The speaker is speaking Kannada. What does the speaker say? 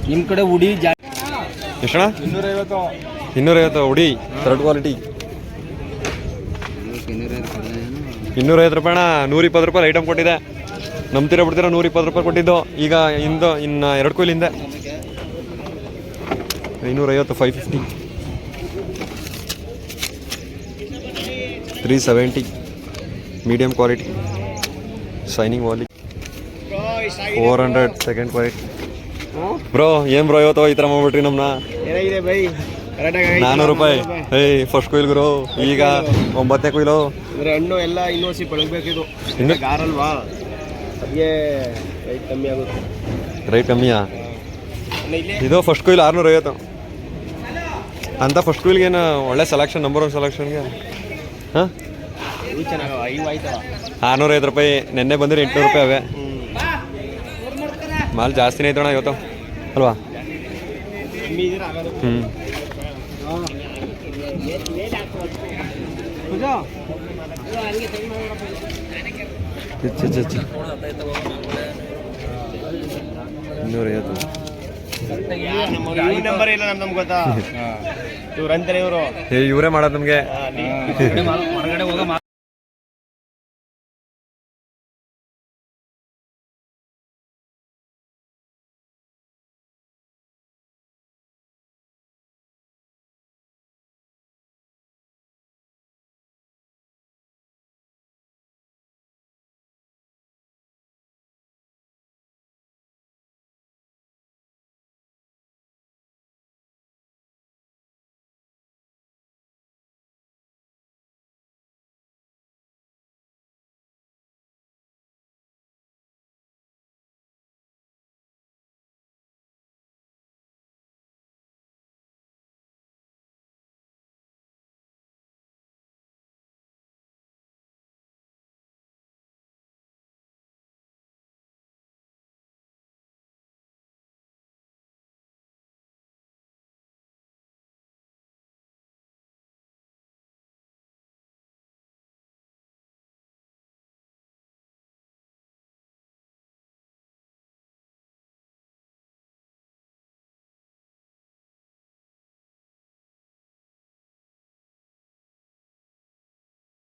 ನಿಮ್ಮ ಕಡೆ ಉಡಿ ಎಷ್ಟಣ್ಣ? 250 ಉಡಿ ಥರ್ಡ್ ಕ್ವಾಲಿಟಿ 250 ರೂಪಾಯಿ ಅಣ್ಣ. 120 ರೂಪಾಯಿ ಐಟಮ್ ಕೊಟ್ಟಿದೆ. ನಂಬ್ತೀರಾ ಬಿಡ್ತೀರಾ? 120 ರೂಪಾಯಿ ಕೊಟ್ಟಿದ್ದು. ಈಗ ಇನ್ನು 2 ಕೊಯ್ಲು ಹಿಂದೆ 550 550 370 ಮೀಡಿಯಮ್ ಕ್ವಾಲಿಟಿ ಶೈನಿಂಗ್ ವಾಲಿ 400 ಸೆಕೆಂಡ್ ಕ್ವಾಲಿಟಿ. ಬ್ರೋ ಏನು ಬ್ರೋ ಇವತ್ತು ಈ ಥರ ಮಾಡ್ಬಿಟ್ರಿ ನಮ್ಮನ್ನ? 400 ರೂಪಾಯಿ. ಫಸ್ಟ್ ಕೊಯ್ಲು ಗುರು. ಈಗ 9ನೇ ಕೊಯ್ಲು. ಹಣ್ಣು ಎಲ್ಲ ಇನ್ನೂಸಿ ಬೆಳಗ್ಬೇಕಿದು ಇನ್ನು ಗಾರಲ್ವಾ, ಅದಕ್ಕೆ ರೈಟ್ ಕಮ್ಮಿ ಆಗುತ್ತೆ. ರೈಟ್ ಕಮ್ಮಿಯಾ? ಇದು ಫಸ್ಟ್ ಕೊಯ್ಲು 650 ಅಂತ. ಫಸ್ಟ್ ಕೊಯ್ಲಿಗೆ ಏನು ಒಳ್ಳೆ ಸೆಲೆಕ್ಷನ್, ನಂಬರ್ 1 ಸೆಲೆಕ್ಷನ್ಗೆ. ಹಾಂ, 650 ರೂಪಾಯಿ. ನೆನ್ನೆ ಬಂದರೆ 800 ರೂಪಾಯಿ ಅವೇ. ಮಾಲ್ ಜಾಸ್ತಿನೇ ಐತಣ್ಣ ಇವತ್ತು ಅಲ್ವಾ? ಇವರೇ ಮಾಡೋದು ನಮಗೆ.